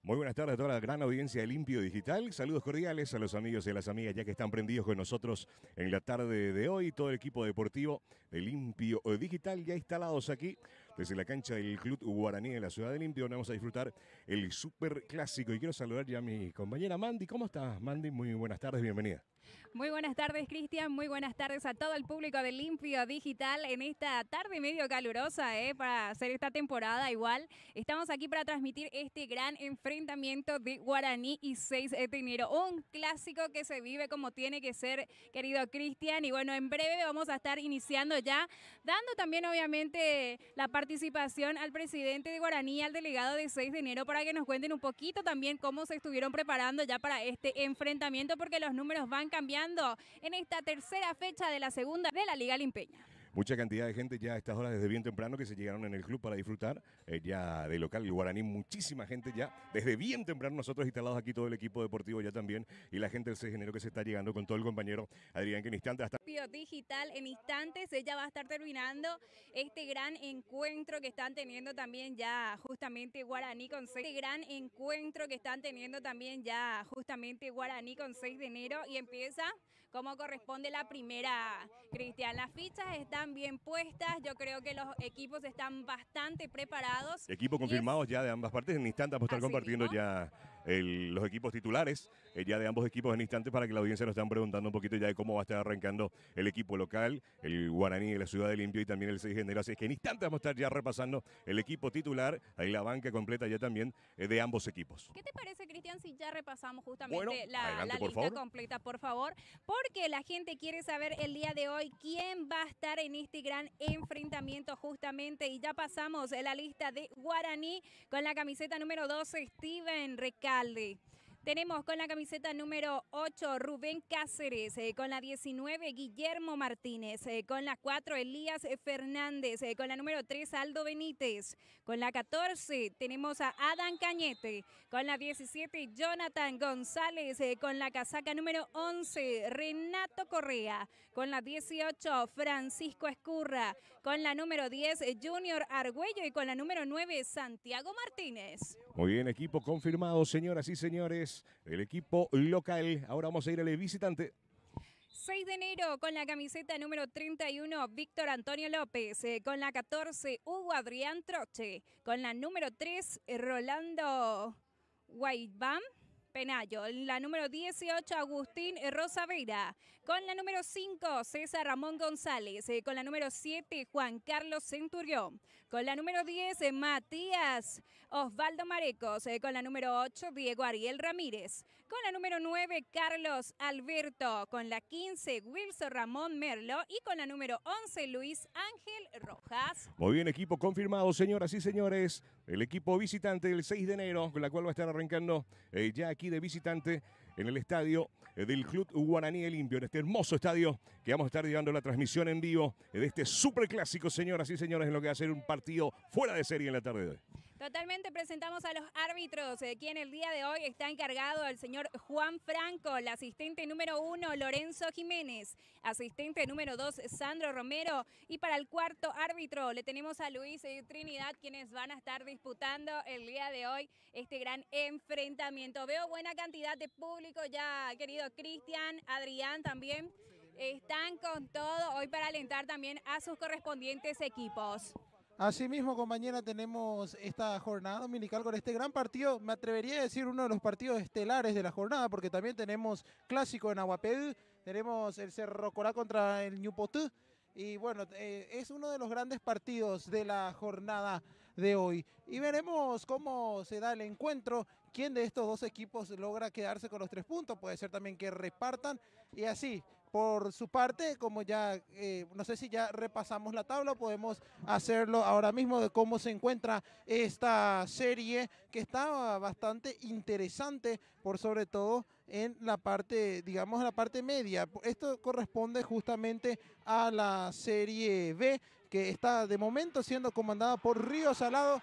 Muy buenas tardes a toda la gran audiencia de Limpio Digital. Saludos cordiales a los amigos y a las amigas ya que están prendidos con nosotros en la tarde de hoy. Todo el equipo deportivo de Limpio Digital ya instalados aquí desde la cancha del Club Guaraní de la ciudad de Limpio, donde vamos a disfrutar el Super Clásico. Y quiero saludar ya a mi compañera Mandy. ¿Cómo estás, Mandy? Muy buenas tardes, bienvenida. Muy buenas tardes, Cristian. Muy buenas tardes a todo el público de Limpio Digital en esta tarde medio calurosa, para hacer esta temporada igual. Estamos aquí para transmitir este gran enfrentamiento de Guaraní y 6 de enero. Un clásico que se vive como tiene que ser, querido Cristian. Y bueno, en breve vamos a estar iniciando ya, dando también obviamente la participación al presidente de Guaraní y al delegado de 6 de enero para que nos cuenten un poquito también cómo se estuvieron preparando ya para este enfrentamiento, porque los números van cambiando en esta tercera fecha de la segunda de la Liga Limpeña. Mucha cantidad de gente ya a estas horas desde bien temprano que se llegaron en el club para disfrutar ya de local el Guaraní. Muchísima gente ya desde bien temprano, nosotros instalados aquí, todo el equipo deportivo ya también, y la gente del 6 de enero que se está llegando con todo el compañero Adrián, que en instantes hasta... Digital en instantes, ella va a estar terminando este gran encuentro que están teniendo también ya justamente Guaraní con 6 de enero y empieza como corresponde la primera, Cristian. Las fichas están bien puestas, yo creo que los equipos están bastante preparados. Equipo confirmados ya de ambas partes. En instantes vamos a estar compartiendo mismo ya los equipos titulares ya de ambos equipos en instantes para que la audiencia nos estén preguntando un poquito ya de cómo va a estar arrancando el equipo local, el Guaraní de la ciudad de Limpio y también el 6 de enero. Así es que en instantes vamos a estar ya repasando el equipo titular, ahí la banca completa ya también de ambos equipos. ¿Qué te parece, Cristian, si ya repasamos justamente la por lista favor. completa, por favor? Porque la gente quiere saber el día de hoy quién va a estar en este gran enfrentamiento justamente. Y ya pasamos la lista de Guaraní con la camiseta número 12, Steven Recalde. Tenemos con la camiseta número 8, Rubén Cáceres, con la 19, Guillermo Martínez, con la 4, Elías Fernández, con la número 3, Aldo Benítez, con la 14, tenemos a Adán Cañete, con la 17, Jonathan González, con la casaca número 11, Renato Correa, con la 18, Francisco Escurra, con la número 10, Junior Argüello y con la número 9, Santiago Martínez. Muy bien, equipo confirmado, señoras y señores. El equipo local. Ahora vamos a ir al visitante. 6 de enero con la camiseta número 31, Víctor Antonio López, con la 14, Hugo Adrián Troche, con la número 3, Rolando Guaybam Penayo, la número 18, Agustín Rosaveira, con la número 5, César Ramón González, con la número 7, Juan Carlos Centurión, con la número 10, Matías Osvaldo Marecos, con la número 8, Diego Ariel Ramírez, con la número 9, Carlos Alberto, con la 15, Wilson Ramón Merlo y con la número 11, Luis Ángel Rojas. Muy bien, equipo confirmado, señoras y señores. El equipo visitante del 6 de enero, con la cual va a estar arrancando ya aquí de visitante en el estadio del Club Guaraní de Limpio, en este hermoso estadio que vamos a estar llevando la transmisión en vivo de este superclásico, señoras y señores, en lo que va a ser un partido fuera de serie en la tarde de hoy. Totalmente, presentamos a los árbitros, quien el día de hoy está encargado el señor Juan Franco, el asistente número 1, Lorenzo Jiménez, asistente número 2, Sandro Romero, y para el cuarto árbitro le tenemos a Luis Trinidad, quienes van a estar disputando el día de hoy este gran enfrentamiento. Veo buena cantidad de público ya, querido Cristian, Adrián también, están con todo hoy para alentar también a sus correspondientes equipos. Asimismo, compañera, tenemos esta jornada dominical con este gran partido, me atrevería a decir uno de los partidos estelares de la jornada, porque también tenemos clásico en Aguapedú, tenemos el Cerro Corá contra el Ñupotú, y bueno, es uno de los grandes partidos de la jornada de hoy. Y veremos cómo se da el encuentro, quién de estos dos equipos logra quedarse con los 3 puntos, puede ser también que repartan, y así. Por su parte, como ya, no sé si ya repasamos la tabla, podemos hacerlo ahora mismo de cómo se encuentra esta serie que está bastante interesante, por sobre todo en la parte, digamos, la parte media. Esto corresponde justamente a la serie B, que está de momento siendo comandada por Río Salado.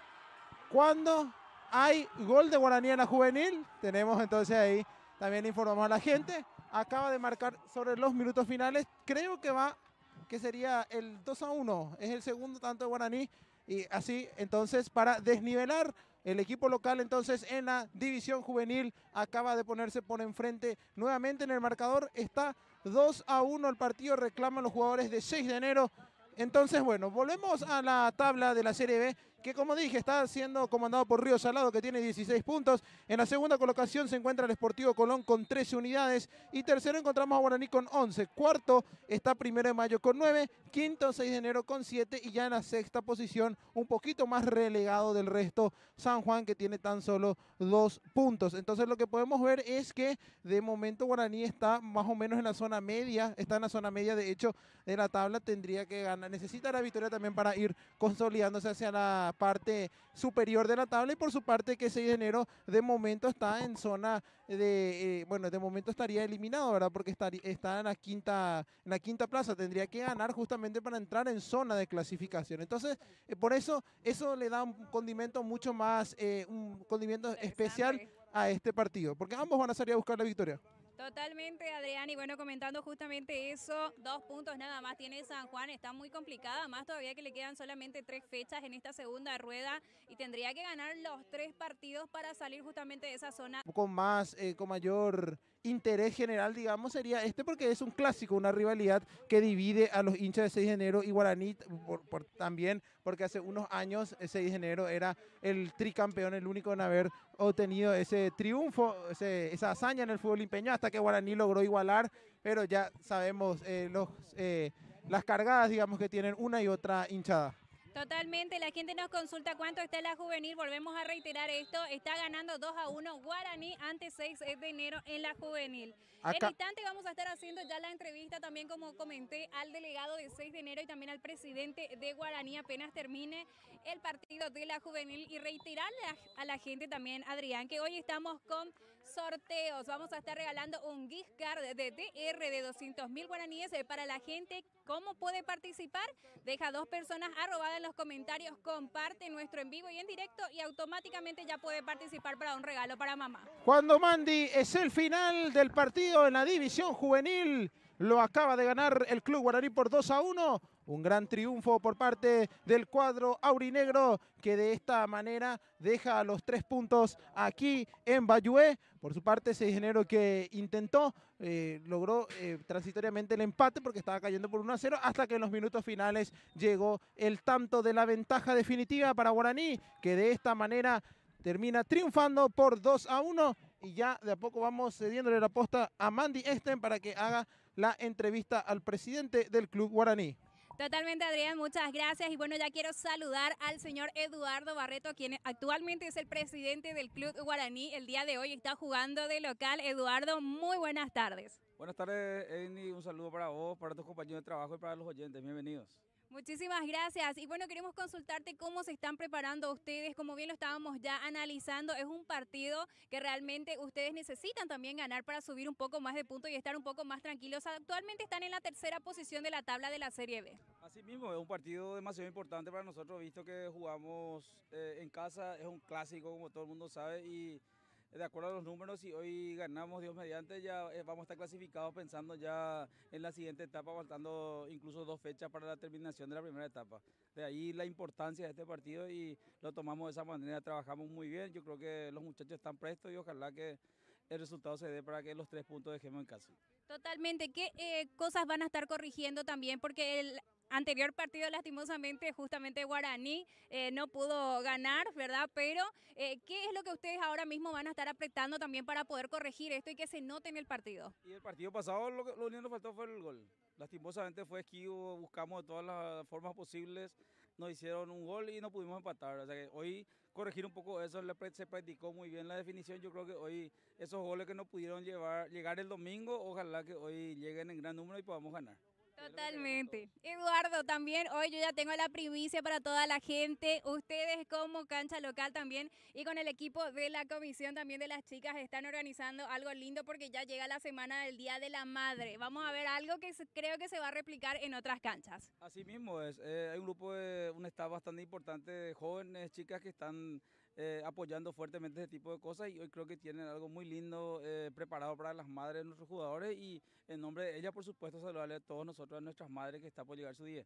Cuando hay gol de Guaraní en la juvenil, tenemos entonces ahí, también informamos a la gente. Acaba de marcar sobre los minutos finales, creo que sería el 2-1, es el segundo tanto de Guaraní, y así entonces para desnivelar El equipo local entonces en la división juvenil acaba de ponerse por enfrente nuevamente en el marcador. Está 2-1 el partido, reclaman los jugadores de 6 de enero. Entonces, bueno, volvemos a la tabla de la Serie B, que como dije, está siendo comandado por Río Salado, que tiene 16 puntos. En la segunda colocación se encuentra el Sportivo Colón con 13 unidades. Y tercero encontramos a Guaraní con 11. Cuarto está Primero de Mayo con 9. Quinto, 6 de enero con 7. Y ya en la sexta posición, un poquito más relegado del resto, San Juan, que tiene tan solo 2 puntos. Entonces lo que podemos ver es que de momento Guaraní está más o menos en la zona media. Está en la zona media, de hecho, de la tabla. Tendría que ganar. Necesita la victoria también para ir consolidándose hacia la parte superior de la tabla. Y por su parte que 6 de enero de momento está en zona de, bueno, de momento estaría eliminado, ¿verdad? Porque está en la quinta plaza. Tendría que ganar justamente para entrar en zona de clasificación. Entonces, por eso le da un condimento mucho más, un condimento especial a este partido, porque ambos van a salir a buscar la victoria. Totalmente, Adrián, y bueno, comentando justamente eso, 2 puntos nada más tiene San Juan, está muy complicada, más todavía que le quedan solamente 3 fechas en esta segunda rueda y tendría que ganar los 3 partidos para salir justamente de esa zona. Con mayor interés general, digamos, sería este, porque es un clásico, una rivalidad que divide a los hinchas de 6 de enero y Guaraní, también porque hace unos años 6 de enero era el tricampeón, el único en haber obtenido ese triunfo, esa hazaña en el fútbol limpeño, hasta que Guaraní logró igualar, pero ya sabemos las cargadas, digamos, que tienen una y otra hinchada. Totalmente, la gente nos consulta cuánto está la juvenil, volvemos a reiterar esto, está ganando 2-1 Guaraní ante 6 de enero en la juvenil. En instante vamos a estar haciendo ya la entrevista también, como comenté, al delegado de 6 de enero y también al presidente de Guaraní apenas termine el partido de la juvenil, y reiterarle a la gente también, Adrián, que hoy estamos con sorteos. Vamos a estar regalando un gift card de DR de 200.000 guaraníes para la gente. ¿Cómo puede participar? Deja 2 personas arrobadas en los comentarios, comparte nuestro en vivo y en directo y automáticamente ya puede participar para un regalo para mamá. Cuando Mandy, es el final del partido en la división juvenil. Lo acaba de ganar el Club Guaraní por 2-1. Un gran triunfo por parte del cuadro aurinegro, que de esta manera deja los 3 puntos aquí en Bayué. Por su parte, 6 de enero, que intentó, logró transitoriamente el empate porque estaba cayendo por 1-0, hasta que en los minutos finales llegó el tanto de la ventaja definitiva para Guaraní, que de esta manera termina triunfando por 2-1. Y ya de a poco vamos cediéndole la posta a Mandy Esten para que haga la entrevista al presidente del Club Guaraní. Totalmente, Adrián, muchas gracias. Y bueno, ya quiero saludar al señor Eduardo Barreto, quien actualmente es el presidente del Club Guaraní. El día de hoy está jugando de local. Eduardo, muy buenas tardes. Buenas tardes, Eni. Un saludo para vos, para tus compañeros de trabajo y para los oyentes. Bienvenidos. Muchísimas gracias. Y bueno, queremos consultarte cómo se están preparando ustedes. Como bien lo estábamos ya analizando, es un partido que realmente ustedes necesitan también ganar para subir un poco más de puntos y estar un poco más tranquilos. Actualmente están en la tercera posición de la tabla de la Serie B. Así mismo, es un partido demasiado importante para nosotros, visto que jugamos en casa, es un clásico, como todo el mundo sabe, y de acuerdo a los números, si hoy ganamos, Dios mediante, ya vamos a estar clasificados pensando ya en la siguiente etapa, faltando incluso 2 fechas para la terminación de la primera etapa. De ahí la importancia de este partido y lo tomamos de esa manera, trabajamos muy bien. Yo creo que los muchachos están prestos y ojalá que el resultado se dé para que los 3 puntos dejemos en casa. Totalmente. ¿Qué cosas van a estar corrigiendo también? Porque el anterior partido, lastimosamente, justamente Guaraní no pudo ganar, ¿verdad? Pero, ¿qué es lo que ustedes ahora mismo van a estar apretando también para poder corregir esto y que se note en el partido? Y el partido pasado lo único que nos faltó fue el gol. Lastimosamente fue esquivo, buscamos de todas las formas posibles, nos hicieron un gol y no pudimos empatar. O sea que hoy corregir un poco eso, se practicó muy bien la definición. Yo creo que hoy esos goles que no pudieron llegar el domingo, ojalá que hoy lleguen en gran número y podamos ganar. Totalmente. Eduardo, también hoy yo ya tengo la primicia para toda la gente. Ustedes como cancha local también y con el equipo de la comisión también de las chicas están organizando algo lindo porque ya llega la semana del Día de la Madre. Vamos a ver algo que creo que se va a replicar en otras canchas. Así mismo es. Hay un grupo, un staff bastante importante de jóvenes, chicas que están apoyando fuertemente ese tipo de cosas y hoy creo que tienen algo muy lindo preparado para las madres de nuestros jugadores y en nombre de ellas, por supuesto, saludarle a todos nosotros, a nuestras madres que está por llegar su día.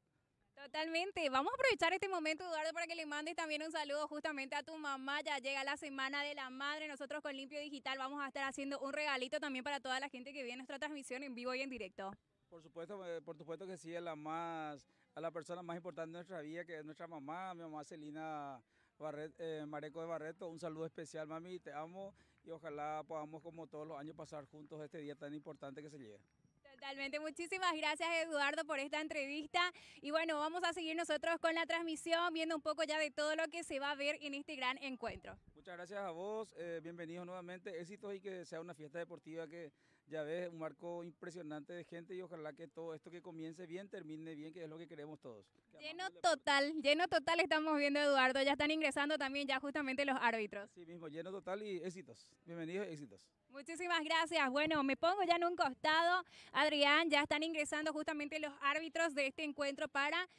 Totalmente. Vamos a aprovechar este momento, Eduardo, para que le mandes también un saludo justamente a tu mamá. Ya llega la Semana de la Madre. Nosotros con Limpio Digital vamos a estar haciendo un regalito también para toda la gente que ve nuestra transmisión en vivo y en directo. Por supuesto que sí, a la persona más importante de nuestra vida, que es nuestra mamá, mi mamá Celina Mareco de Barreto. Un saludo especial, mami, te amo y ojalá podamos, como todos los años, pasar juntos este día tan importante que se llega. Totalmente, muchísimas gracias Eduardo por esta entrevista y bueno, vamos a seguir nosotros con la transmisión, viendo un poco ya de todo lo que se va a ver en este gran encuentro. Muchas gracias a vos, bienvenidos nuevamente, éxitos y que sea una fiesta deportiva que ya ves, un marco impresionante de gente y ojalá que todo esto que comience bien, termine bien, que es lo que queremos todos. Lleno total estamos viendo Eduardo, ya están ingresando también ya justamente los árbitros. Sí mismo, lleno total y éxitos, bienvenidos y éxitos. Muchísimas gracias. Bueno, me pongo ya en un costado. Adrián, ya están ingresando justamente los árbitros de este encuentro para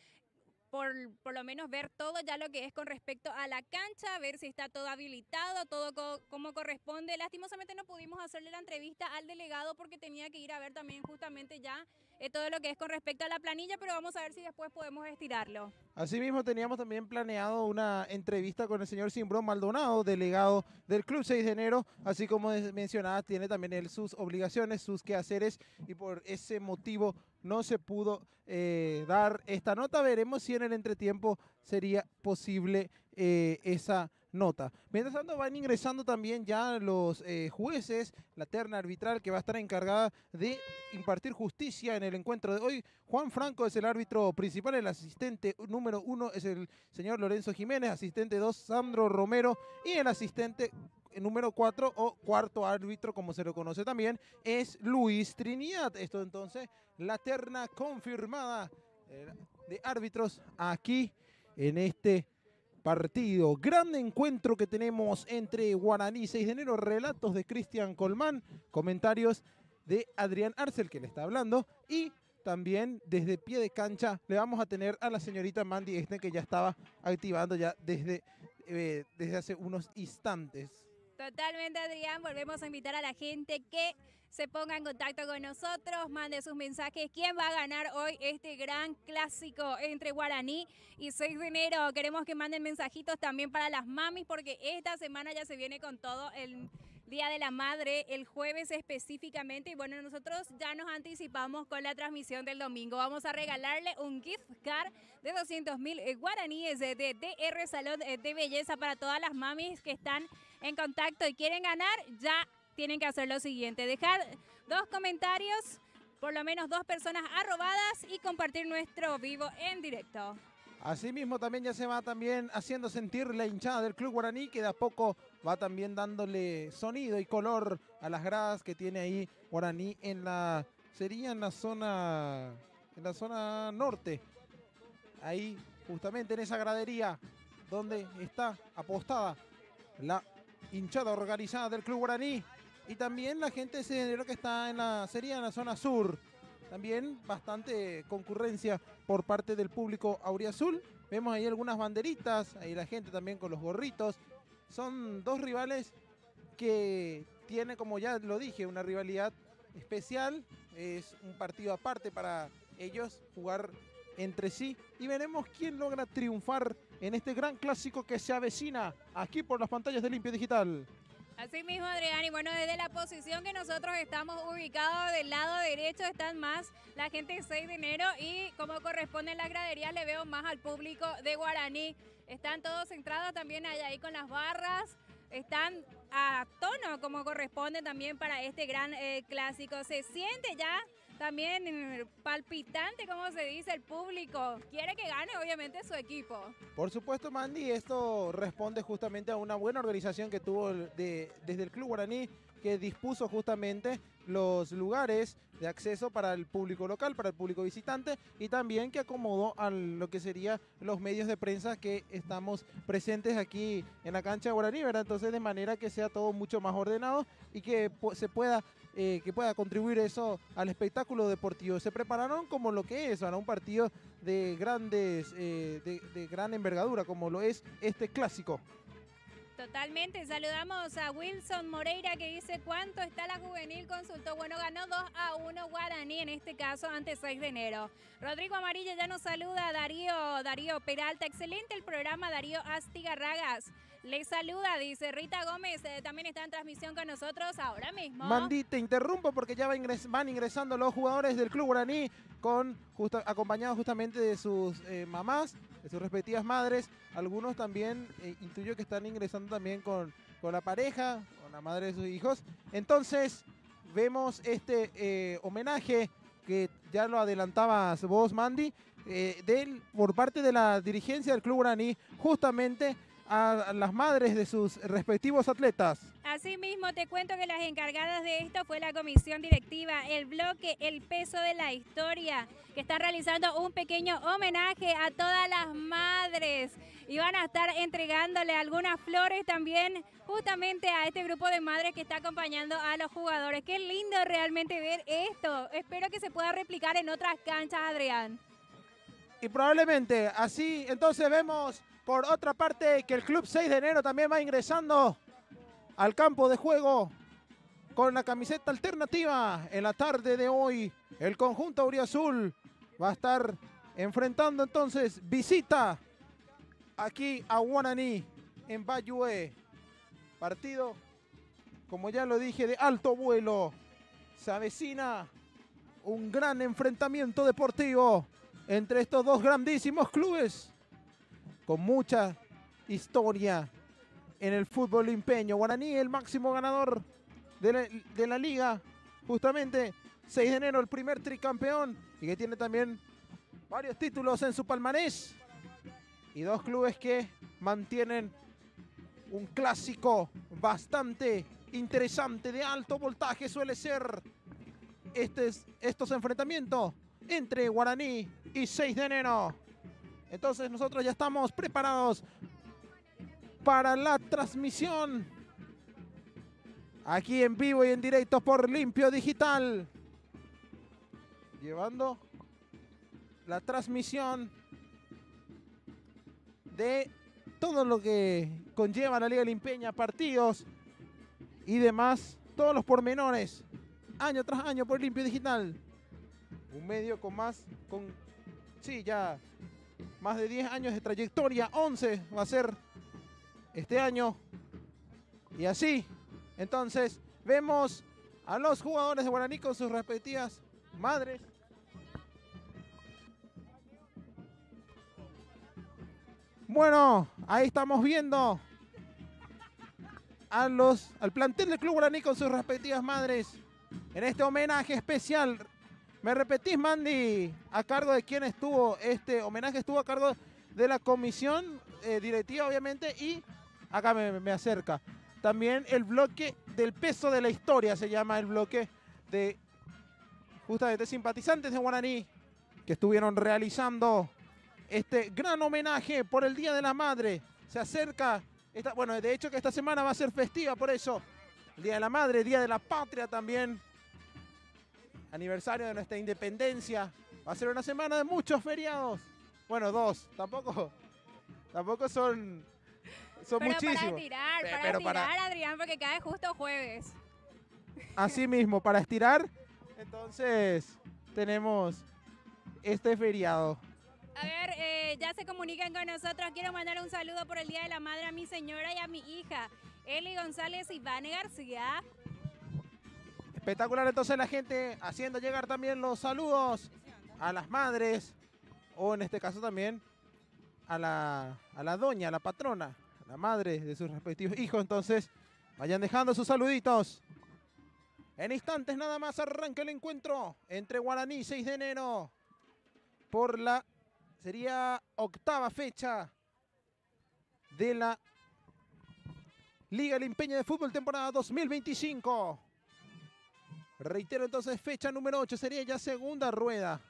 por lo menos ver todo ya lo que es con respecto a la cancha, ver si está todo habilitado, todo como corresponde. Lastimosamente no pudimos hacerle la entrevista al delegado porque tenía que ir a ver también justamente ya todo lo que es con respecto a la planilla, pero vamos a ver si después podemos estirarlo. Asimismo, teníamos también planeado una entrevista con el señor Simbrón Maldonado, delegado del Club 6 de enero, así como mencionaba, tiene también él sus obligaciones, sus quehaceres, y por ese motivo no se pudo dar esta nota. Veremos si en el entretiempo sería posible esa nota. Mientras tanto van ingresando también ya los jueces, la terna arbitral que va a estar encargada de impartir justicia en el encuentro de hoy. Juan Franco es el árbitro principal, el asistente número 1 es el señor Lorenzo Jiménez, asistente 2 Sandro Romero y el asistente número 4 o cuarto árbitro, como se lo conoce también, es Luis Trinidad. Esto entonces, la terna confirmada de árbitros aquí en este partido. Gran encuentro que tenemos entre Guaraní 6 de enero, relatos de Cristian Colmán, comentarios de Adrián Arcel, que le está hablando, y también desde pie de cancha le vamos a tener a la señorita Mandy Esten, que ya estaba activando ya desde hace unos instantes. Totalmente, Adrián. Volvemos a invitar a la gente que se ponga en contacto con nosotros, mande sus mensajes. ¿Quién va a ganar hoy este gran clásico entre Guaraní y 6 de enero? Queremos que manden mensajitos también para las mamis, porque esta semana ya se viene con todo el Día de la Madre, el jueves específicamente. Y bueno, nosotros ya nos anticipamos con la transmisión del domingo. Vamos a regalarle un gift card de 200.000 guaraníes de DR Salón de Belleza para todas las mamis que están en contacto y quieren ganar. Ya tienen que hacer lo siguiente: dejar 2 comentarios, por lo menos 2 personas arrobadas, y compartir nuestro vivo en directo. Asimismo también ya se va también haciendo sentir la hinchada del Club Guaraní, que de a poco va también dándole sonido y color a las gradas que tiene ahí Guaraní en la zona norte. Ahí justamente en esa gradería donde está apostada la hinchada organizada del Club Guaraní, y también la gente de que está en la zona sur. También bastante concurrencia por parte del público auriazul. Vemos ahí algunas banderitas, ahí la gente también con los gorritos. Son 2 rivales que tienen, como ya lo dije, una rivalidad especial. Es un partido aparte para ellos jugar entre sí. Y veremos quién logra triunfar en este gran clásico que se avecina aquí por las pantallas de Limpio Digital. Así mismo, Adrián, y bueno, desde la posición que nosotros estamos ubicados del lado derecho están más la gente de 6 de enero, y como corresponde en las graderías le veo más al público de Guaraní. Están todos centrados también allá ahí con las barras, están a tono como corresponde también para este gran clásico. Se siente ya también palpitante, como se dice, el público. Quiere que gane, obviamente, su equipo. Por supuesto, Mandy, esto responde justamente a una buena organización que tuvo desde el Club Guaraní, que dispuso justamente los lugares de acceso para el público local, para el público visitante, y también que acomodó a lo que serían los medios de prensa que estamos presentes aquí en la cancha de Guaraní, ¿verdad? Entonces, de manera que sea todo mucho más ordenado y que que pueda contribuir eso al espectáculo deportivo. Se prepararon como lo que es, ¿verdad? Un partido de gran envergadura, como lo es este clásico. Totalmente. Saludamos a Wilson Moreira que dice cuánto está la juvenil, consultó. Bueno, ganó 2-1 Guaraní, en este caso ante 6 de enero. Rodrigo Amarilla ya nos saluda. Darío Peralta, excelente el programa. Darío Astigarragas les saluda, dice Rita Gómez, también está en transmisión con nosotros ahora mismo. Mandy, te interrumpo porque ya van ingresando los jugadores del Club Guaraní acompañados justamente de sus mamás, de sus respectivas madres. Algunos también intuyo que están ingresando también con la pareja, con la madre de sus hijos. Entonces vemos este homenaje que ya lo adelantabas vos, Mandy, por parte de la dirigencia del Club Guaraní, justamente a las madres de sus respectivos atletas. Asimismo, te cuento que las encargadas de esto fue la comisión directiva, el bloque El Peso de la Historia, que están realizando un pequeño homenaje a todas las madres y van a estar entregándole algunas flores también justamente a este grupo de madres que está acompañando a los jugadores. Qué lindo realmente ver esto. Espero que se pueda replicar en otras canchas, Adrián. Y probablemente así, entonces vemos por otra parte que el Club 6 de enero también va ingresando al campo de juego con la camiseta alternativa. En la tarde de hoy, el conjunto auriazul va a estar enfrentando entonces visita aquí a Guaraní en Bayué. Partido, como ya lo dije, de alto vuelo. Se avecina un gran enfrentamiento deportivo entre estos dos grandísimos clubes con mucha historia en el fútbol limpeño. Guaraní, el máximo ganador de la liga, justamente 6 de enero, el primer tricampeón, y que tiene también varios títulos en su palmarés. Y dos clubes que mantienen un clásico bastante interesante de alto voltaje. Suele ser estos enfrentamientos entre Guaraní y 6 de enero. Entonces nosotros ya estamos preparados para la transmisión aquí en vivo y en directo por Limpio Digital, llevando la transmisión de todo lo que conlleva la Liga Limpeña, partidos y demás, todos los pormenores, año tras año por Limpio Digital, un medio ya más de 10 años de trayectoria, 11 va a ser este año. Y así, entonces, vemos a los jugadores de Guaraní con sus respectivas madres. Bueno, ahí estamos viendo al plantel del Club Guaraní con sus respectivas madres en este homenaje especial. ¿Me repetís, Mandy, a cargo de quién estuvo este homenaje? Estuvo a cargo de la comisión directiva, obviamente, y acá me acerca. También el bloque del peso de la historia, se llama el bloque de justamente simpatizantes de Guaraní que estuvieron realizando este gran homenaje por el Día de la Madre. Se acerca, bueno, de hecho que esta semana va a ser festiva, por eso, el Día de la Madre, Día de la Patria también. Aniversario de nuestra independencia. Va a ser una semana de muchos feriados. Bueno, 2. Tampoco son muchísimos. Para estirar, Adrián, porque cae justo jueves. Así mismo, para estirar. Entonces, tenemos este feriado. A ver, ya se comunican con nosotros. Quiero mandar un saludo por el Día de la Madre a mi señora y a mi hija, Eli González y Vane García. Espectacular, entonces la gente haciendo llegar también los saludos a las madres, o en este caso también a la doña, a la patrona, a la madre de sus respectivos hijos. Entonces vayan dejando sus saluditos. En instantes nada más arranca el encuentro entre Guaraní y 6 de enero por la sería octava fecha de la Liga Limpeña de Fútbol temporada 2025. Reitero entonces, fecha número 8, sería ya segunda rueda.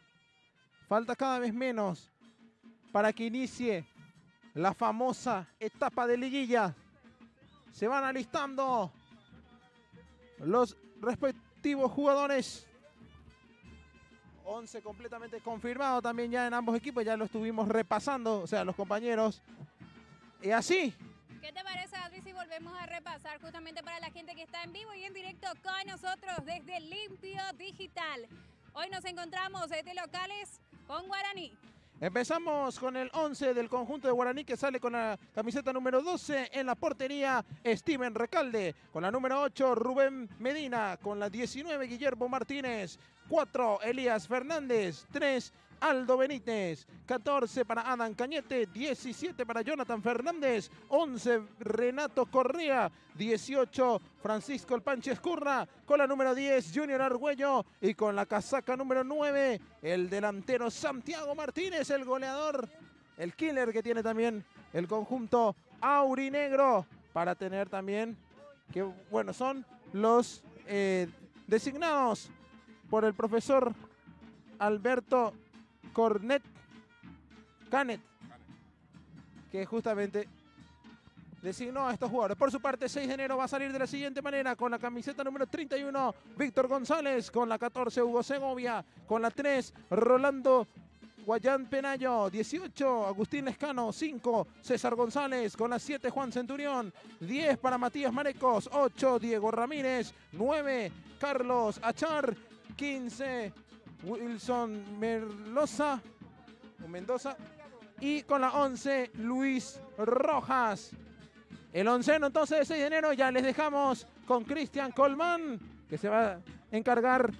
Falta cada vez menos para que inicie la famosa etapa de liguilla. Se van alistando los respectivos jugadores. 11 completamente confirmado también ya en ambos equipos, ya lo estuvimos repasando, o sea, los compañeros. Y así, ¿Qué te parece, Adri, si volvemos a repasar justamente para la gente que está en vivo y en directo con nosotros desde Limpio Digital? Hoy nos encontramos desde locales con Guaraní. Empezamos con el 11 del conjunto de Guaraní, que sale con la camiseta número 12 en la portería, Steven Recalde. Con la número 8, Rubén Medina. Con la 19, Guillermo Martínez. 4, Elías Fernández. 3, Aldo Benítez. 14 para Adán Cañete. 17 para Jonathan Fernández. 11, Renato Correa. 18, Francisco El Panche Escurra. Con la número 10, Junior Argüello. Y con la casaca número 9, el delantero Santiago Martínez, el goleador, el killer que tiene también el conjunto aurinegro. Para tener también, que bueno, son los designados por el profesor Alberto Canet, que justamente designó a estos jugadores. Por su parte, 6 de enero va a salir de la siguiente manera: con la camiseta número 31, Víctor González. Con la 14, Hugo Segovia. Con la 3, Rolando Guayán Penayo. 18, Agustín Lescano. 5, César González. Con la 7, Juan Centurión. 10 para Matías Marecos. 8, Diego Ramírez. 9, Carlos Achar. 15, Wilson Mendoza. Y con la 11, Luis Rojas. El onceno entonces de 6 de enero ya les dejamos con Cristian Colmán, que se va a encargar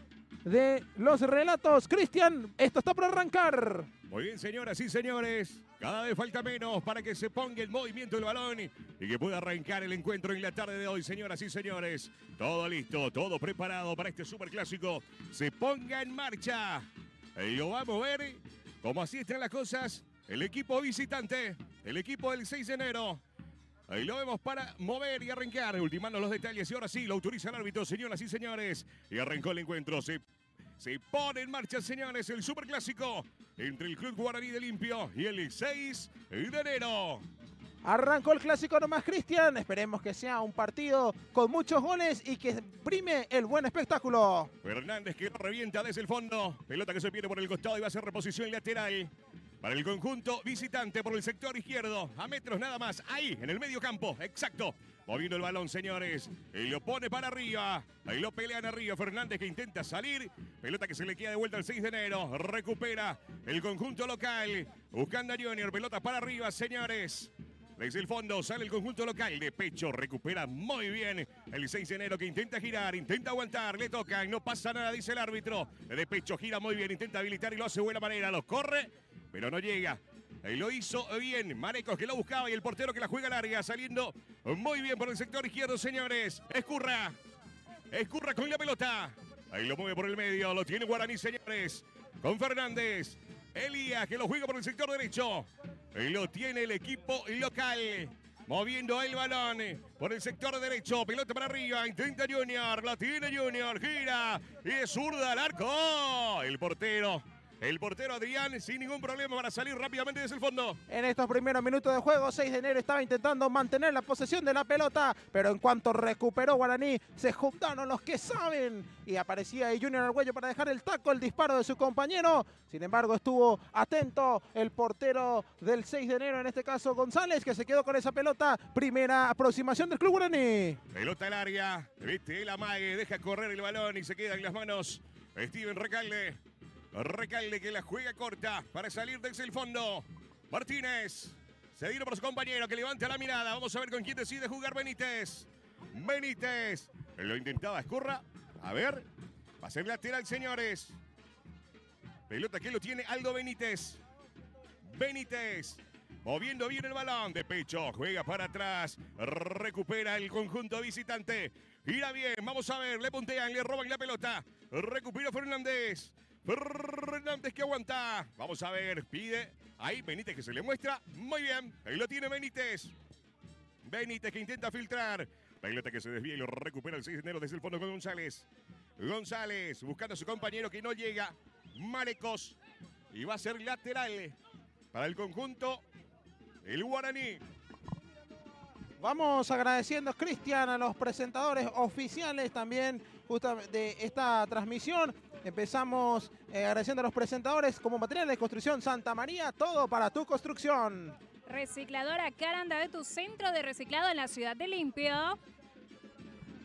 de los relatos. Cristian, esto está por arrancar. Muy bien, señoras y señores. Cada vez falta menos para que se ponga en movimiento el balón y que pueda arrancar el encuentro en la tarde de hoy, señoras y señores. Todo listo, todo preparado para este superclásico. Se ponga en marcha. Y lo vamos a ver cómo así están las cosas. El equipo visitante, el equipo del 6 de enero. Ahí lo vemos para mover y arrancar, ultimando los detalles. Y ahora sí, lo autoriza el árbitro, señoras y señores. Y arrancó el encuentro. Se pone en marcha, señores, el superclásico entre el Club Guaraní de Limpio y el 6 de enero. Arrancó el clásico nomás, Cristian. Esperemos que sea un partido con muchos goles y que prime el buen espectáculo. Fernández que revienta desde el fondo. Pelota que se pierde por el costado y va a ser reposición lateral para el conjunto visitante por el sector izquierdo. A metros nada más. Ahí, en el medio campo. Exacto. Moviendo el balón, señores. Y lo pone para arriba. Ahí lo pelean arriba. Fernández que intenta salir. Pelota que se le queda de vuelta al 6 de enero. Recupera el conjunto local. Buscando a Junior. Pelota para arriba, señores. Desde el fondo sale el conjunto local. De pecho recupera muy bien el 6 de enero, que intenta girar, intenta aguantar. Le toca y no pasa nada, dice el árbitro. De pecho gira muy bien, intenta habilitar y lo hace de buena manera. Lo corre, pero no llega. Y lo hizo bien Marecos, que lo buscaba, y el portero que la juega larga, saliendo muy bien por el sector izquierdo, señores. Escurra con la pelota. Ahí lo mueve por el medio, lo tiene Guaraní, señores. Con Fernández. Elías, que lo juega por el sector derecho. Y lo tiene el equipo local. Moviendo el balón por el sector derecho. Pelota para arriba. Intenta Junior. La tiene Junior. Gira. Y es zurda al arco. El portero Adrián sin ningún problema para salir rápidamente desde el fondo. En estos primeros minutos de juego, 6 de enero estaba intentando mantener la posesión de la pelota, pero en cuanto recuperó Guaraní, se juntaron los que saben y aparecía ahí Junior Argüello para dejar el taco, el disparo de su compañero. Sin embargo, estuvo atento el portero del 6 de enero, en este caso González, que se quedó con esa pelota. Primera aproximación del Club Guaraní. Pelota al área, viste el amague, deja correr el balón y se queda en las manos Steven Recalde. Recalde que la juega corta para salir desde el fondo. Martínez, cedido por su compañero que levanta la mirada. Vamos a ver con quién decide jugar Benítez. Benítez, lo intentaba Escurra. A ver, va a ser lateral, señores. Pelota que lo tiene Aldo Benítez. Benítez, moviendo bien el balón. De pecho, juega para atrás. Recupera el conjunto visitante. Gira bien, vamos a ver, le puntean, le roban la pelota. Recupera Fernández. Fernández que aguanta. Vamos a ver, pide. Ahí Benítez que se le muestra. Muy bien, ahí lo tiene Benítez. Benítez que intenta filtrar. Pelota que se desvía y lo recupera el 6 de enero desde el fondo con González. González buscando a su compañero que no llega. Marecos. Y va a ser lateral para el conjunto el Guaraní. Vamos agradeciendo, Cristian, a los presentadores oficiales también justamente de esta transmisión. Empezamos agradeciendo a los presentadores como Material de Construcción Santa María, todo para tu construcción. Recicladora Caranda de tu centro de reciclado en la ciudad de Limpio.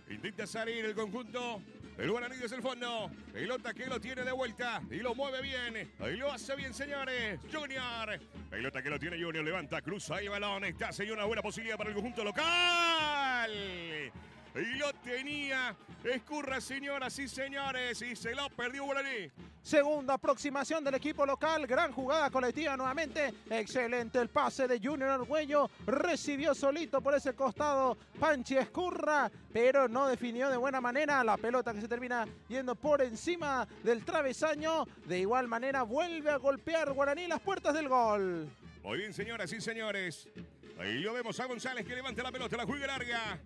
Intenta salir el conjunto. El Guaraní desde el fondo. Pelota que lo tiene de vuelta y lo mueve bien. Ahí lo hace bien, señores. Junior. Pelota que lo tiene Junior. Levanta, cruza el balón. Está, señor, una buena posibilidad para el conjunto local. Y lo tenía Escurra, señoras y señores. Y se lo perdió Guaraní. Segunda aproximación del equipo local, gran jugada colectiva nuevamente, excelente el pase de Junior Argüello, recibió solito por ese costado Panchi Escurra, pero no definió de buena manera, la pelota que se termina yendo por encima del travesaño, de igual manera vuelve a golpear Guaraní las puertas del gol. Muy bien, señoras y señores, ahí lo vemos a González que levanta la pelota, la juega larga.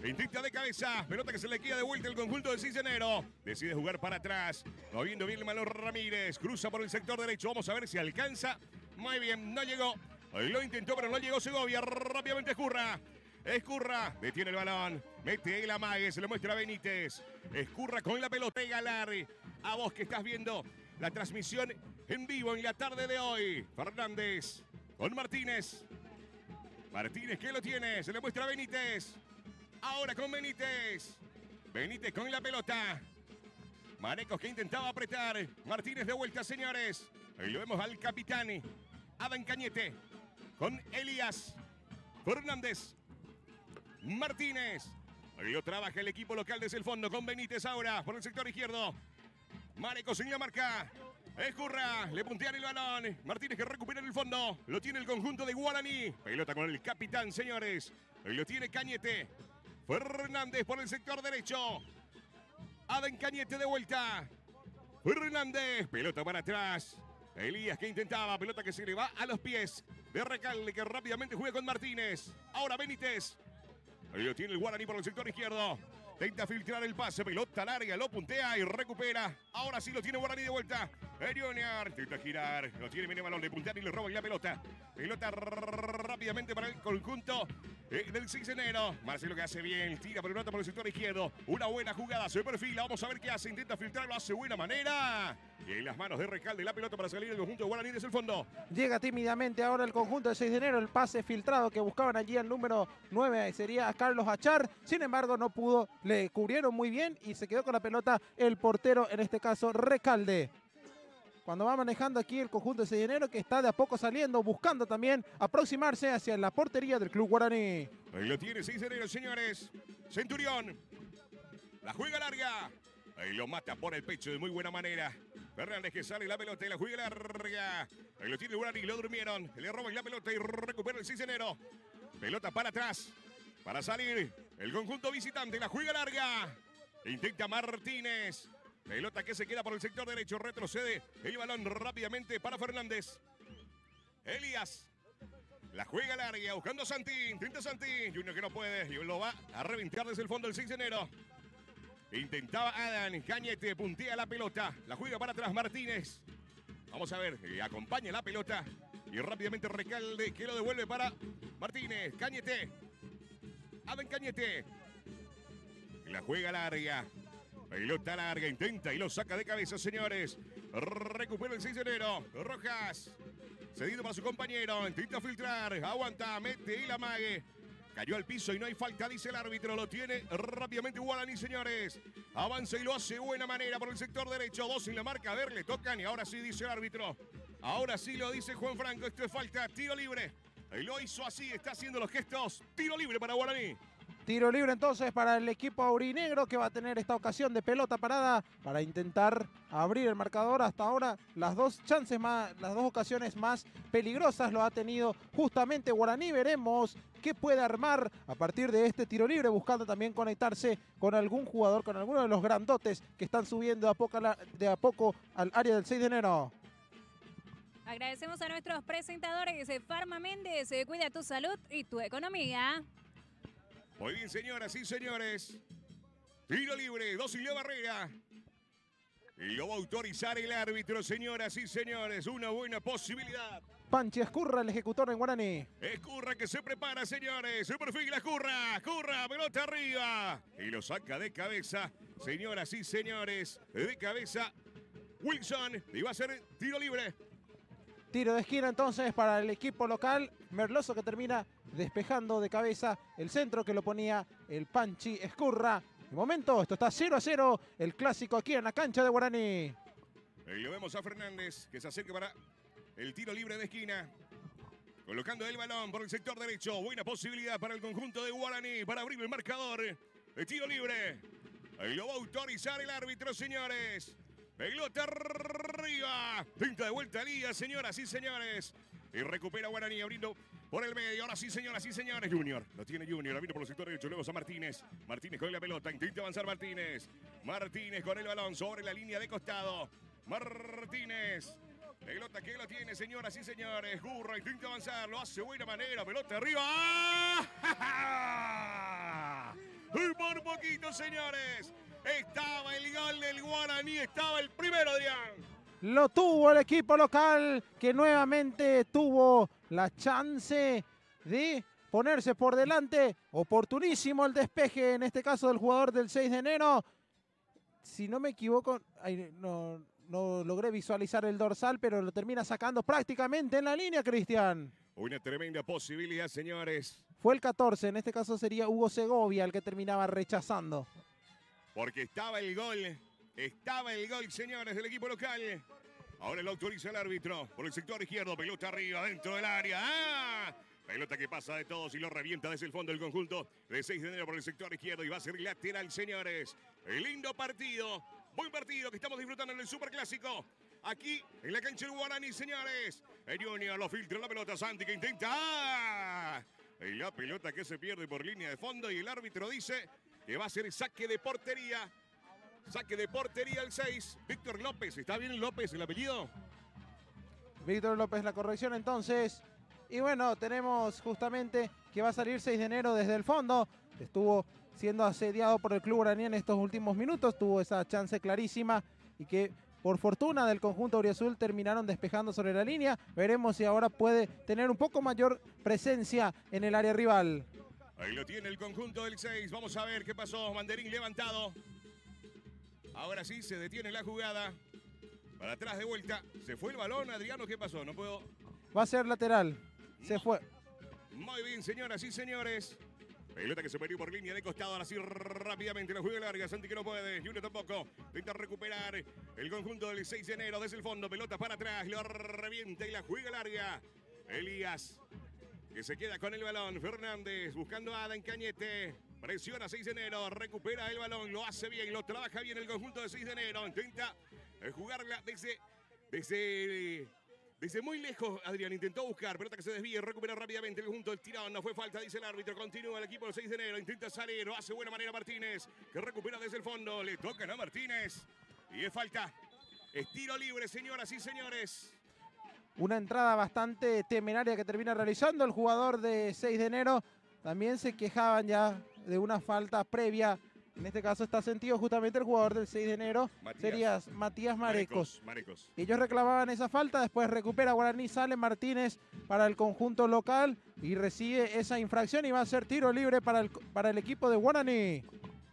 Intenta de cabeza, pelota que se le queda de vuelta el conjunto del Cisenero. Decide jugar para atrás, moviendo bien el balón Ramírez, cruza por el sector derecho, vamos a ver si alcanza. Muy bien, no llegó, lo intentó pero no llegó Segovia, rápidamente Escurra. Escurra, detiene el balón, mete el amague, se le muestra a Benítez. Escurra con la pelota y Galari. A vos que estás viendo la transmisión en vivo en la tarde de hoy. Fernández con Martínez. Martínez que lo tiene, se le muestra a Benítez. Ahora con Benítez. Benítez con la pelota. Marecos que intentaba apretar. Martínez de vuelta, señores. Ahí lo vemos al capitán Adán Cañete. Con Elías. Fernández. Martínez. Ahí lo trabaja el equipo local desde el fondo con Benítez ahora por el sector izquierdo. Marecos en la marca. Escurra, le puntean el balón. Martínez que recupera en el fondo. Lo tiene el conjunto de Guaraní. Pelota con el capitán, señores. Ahí lo tiene Cañete. Fernández por el sector derecho. Adán Cañete de vuelta. Fernández, pelota para atrás. Elías que intentaba, pelota que se le va a los pies de Recalde que rápidamente juega con Martínez. Ahora Benítez. Ahí lo tiene el Guaraní por el sector izquierdo. Intenta filtrar el pase, pelota larga, lo puntea y recupera. Ahora sí lo tiene Guaraní de vuelta. Junior intenta girar, lo tiene bien el balón, le puntean y le roban la pelota. Pelota rápidamente para el conjunto del Cisenero. Marcelo que hace bien, tira pelota por el sector izquierdo. Una buena jugada, se perfila, vamos a ver qué hace. Intenta filtrarlo, hace buena manera. Y en las manos de Recalde la pelota para salir el conjunto de Guaraní desde el fondo. Llega tímidamente ahora el conjunto de 6 de enero, el pase filtrado que buscaban allí al número 9, sería a Carlos Achar. Sin embargo, no pudo, le cubrieron muy bien y se quedó con la pelota el portero, en este caso Recalde. Cuando va manejando aquí el conjunto de 6 de enero que está de a poco saliendo, buscando también aproximarse hacia la portería del club Guaraní. Ahí lo tiene 6 de enero, señores. Centurión. La juega larga. Ahí lo mata por el pecho de muy buena manera. Fernández que sale la pelota y la juega larga. Ahí lo tiene Guaraní, lo durmieron. Le roban la pelota y recupera el 6 de enero. Pelota para atrás. Para salir el conjunto visitante. La juega larga. Intenta Martínez. Pelota que se queda por el sector derecho. Retrocede el balón rápidamente para Fernández. Elías. La juega larga. Buscando Santi. Intenta Santi. Junior que no puede. Y lo va a reventar desde el fondo el 6 de enero. Intentaba Adán. Cañete puntea la pelota. La juega para atrás Martínez. Vamos a ver. Acompaña la pelota. Y rápidamente Recalde que lo devuelve para Martínez. Cañete. Adán Cañete. La juega larga. Pelota larga, intenta y lo saca de cabeza, señores. Recupera el 6 de enero. Rojas. Cedido para su compañero. Intenta filtrar. Aguanta, mete y la mague. Cayó al piso y no hay falta, dice el árbitro. Lo tiene rápidamente Guaraní, señores. Avanza y lo hace de buena manera por el sector derecho. 2 en la marca. A ver, le tocan y ahora sí dice el árbitro. Ahora sí lo dice Juan Franco. Esto es falta. Tiro libre. Y lo hizo así. Está haciendo los gestos. Tiro libre para Guaraní. Tiro libre entonces para el equipo aurinegro que va a tener esta ocasión de pelota parada para intentar abrir el marcador. Hasta ahora las dos ocasiones más peligrosas lo ha tenido justamente Guaraní. Veremos qué puede armar a partir de este tiro libre, buscando también conectarse con algún jugador, con alguno de los grandotes que están subiendo de a poco al área del 6 de enero. Agradecemos a nuestros presentadores, Farma Méndez, cuida tu salud y tu economía. Muy bien, señoras y señores. Tiro libre, 2 y la barrera. Y lo va a autorizar el árbitro, señoras y señores. Una buena posibilidad. Panchi Escurra, el ejecutor en Guaraní. Escurra que se prepara, señores. Se perfila Escurra. Escurra, pelota arriba. Y lo saca de cabeza, señoras y señores. De cabeza, Wilson. Y va a ser tiro libre. Tiro de esquina entonces para el equipo local. Merloso que termina despejando de cabeza el centro que lo ponía el Panchi Escurra. De momento esto está 0-0. El clásico aquí en la cancha de Guaraní. Y lo vemos a Fernández que se acerca para el tiro libre de esquina. Colocando el balón por el sector derecho. Buena posibilidad para el conjunto de Guaraní para abrir el marcador de tiro libre. Ahí lo va a autorizar el árbitro, señores. Pelota arriba. Pinta de vuelta a Lía, señoras y señores. Y recupera Guaraní abriendo por el medio. Ahora sí, señoras y señores. Junior. Lo tiene Junior. Vino por el sector derecho. Luego a Martínez. Martínez con la pelota. Intenta avanzar Martínez. Martínez con el balón sobre la línea de costado. Martínez. Pelota que lo tiene, señoras y señores. Gurra intenta avanzar. Lo hace de buena manera. Pelota arriba. Y por poquito, señores. Estaba el gol del Guaraní. Estaba el primero, Adrián. Lo tuvo el equipo local que nuevamente tuvo la chance de ponerse por delante. Oportunísimo el despeje, en este caso del jugador del 6 de enero. Si no me equivoco, no logré visualizar el dorsal, pero lo termina sacando prácticamente en la línea, Cristian. Una tremenda posibilidad, señores. Fue el 14, en este caso sería Hugo Segovia el que terminaba rechazando. Porque estaba el gol, señores, del equipo local. Ahora lo autoriza el árbitro por el sector izquierdo. Pelota arriba, dentro del área. ¡Ah! Pelota que pasa de todos y lo revienta desde el fondo del conjunto de 6 de enero por el sector izquierdo. Y va a ser lateral, señores. El lindo partido, buen partido que estamos disfrutando en el Superclásico. Aquí en la cancha del Guaraní, señores. El Junior lo filtra la pelota. Santi que intenta. ¡Ah! Y la pelota que se pierde por línea de fondo. Y el árbitro dice que va a ser saque de portería. Saque de portería el 6. Víctor López. ¿Está bien López el apellido? Víctor López la corrección entonces. Y bueno, tenemos justamente que va a salir 6 de enero desde el fondo. Estuvo siendo asediado por el club guaraní en estos últimos minutos. Tuvo esa chance clarísima y que por fortuna del conjunto auriazul terminaron despejando sobre la línea. Veremos si ahora puede tener un poco mayor presencia en el área rival. Ahí lo tiene el conjunto del 6. Vamos a ver qué pasó. Banderín levantado. Ahora sí, se detiene la jugada. Para atrás de vuelta. ¿Se fue el balón, Adriano? ¿Qué pasó? No puedo... Va a ser lateral. Se fue. Muy bien, señoras y señores. Pelota que se perdió por línea de costado. Ahora sí, rápidamente la juega larga. Santi que no puede. Junior tampoco. Intenta recuperar el conjunto del 6 de enero desde el fondo. Pelota para atrás. Lo revienta y la juega larga. Elías que se queda con el balón. Fernández buscando a Adán Cañete. Presiona 6 de enero. Recupera el balón. Lo hace bien. Lo trabaja bien el conjunto de 6 de enero. Intenta jugarla desde muy lejos. Adrián intentó buscar. Pelota que se desvía. Recupera rápidamente el conjunto del tirón. No fue falta, dice el árbitro. Continúa el equipo del 6 de enero. Intenta salir. Lo hace de buena manera Martínez. Que recupera desde el fondo. Le tocan a Martínez. Y es falta. Es tiro libre, señoras y señores. Una entrada bastante temeraria que termina realizando el jugador de 6 de enero. También se quejaban ya de una falta previa. En este caso está sentido justamente el jugador del 6 de enero. Sería Matías Marecos. Ellos reclamaban esa falta. Después recupera Guaraní. Sale Martínez para el conjunto local. Y recibe esa infracción. Y va a ser tiro libre para el equipo de Guaraní.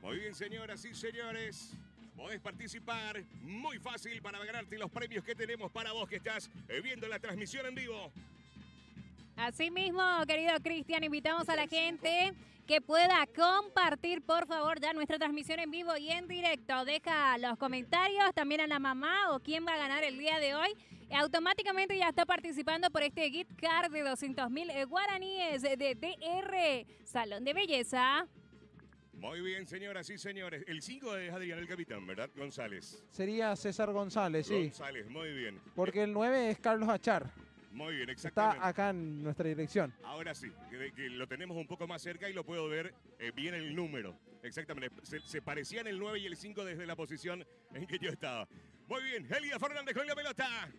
Muy bien, señoras y señores. Podés participar muy fácil para ganarte los premios que tenemos para vos que estás viendo la transmisión en vivo. Así mismo, querido Cristian, invitamos a la gente que pueda compartir, por favor, ya nuestra transmisión en vivo y en directo. Deja los comentarios, también a la mamá o quién va a ganar el día de hoy. Automáticamente ya está participando por este gift card de 200.000 guaraníes de DR Salón de Belleza. Muy bien, señoras y señores. El 5 es Adrián, el capitán, ¿verdad? González. Sería César González, sí. González, muy bien. Porque el 9 es Carlos Achar. Muy bien, exactamente. Está acá en nuestra dirección. Ahora sí, que lo tenemos un poco más cerca y lo puedo ver bien el número. Exactamente, se parecían el 9 y el 5 desde la posición en que yo estaba. Muy bien, Elías Fernández con la pelota.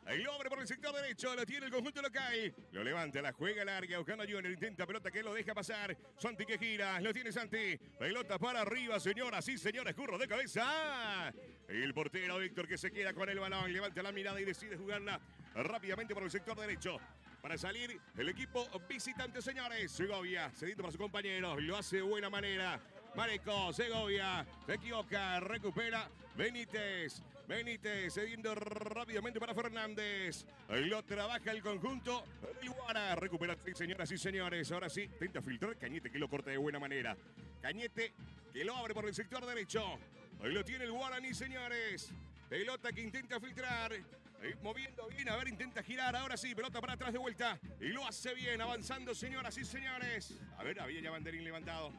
El hombre por el sector derecho, lo tiene el conjunto local. Lo levanta, la juega larga, buscando a Junior, intenta pelota que lo deja pasar. Santi que gira, lo tiene Santi. Pelota para arriba, señoras y señores, curro de cabeza. El portero Víctor que se queda con el balón, levanta la mirada y decide jugarla rápidamente por el sector derecho. Para salir el equipo visitante, señores. Segovia, cediendo para su compañero, lo hace de buena manera. Mareco, Segovia, se equivoca, recupera Benítez. Benítez cediendo rápidamente para Fernández. Lo trabaja el conjunto del Guara. Recupera, sí, señoras y señores. Ahora sí, intenta filtrar Cañete, que lo corta de buena manera. Cañete, que lo abre por el sector derecho. Ahí lo tiene el Guaraní, señores. Pelota que intenta filtrar. Moviendo bien, a ver, intenta girar. Ahora sí, pelota para atrás de vuelta. Y lo hace bien, avanzando, señoras y señores. A ver, había ya banderín levantado.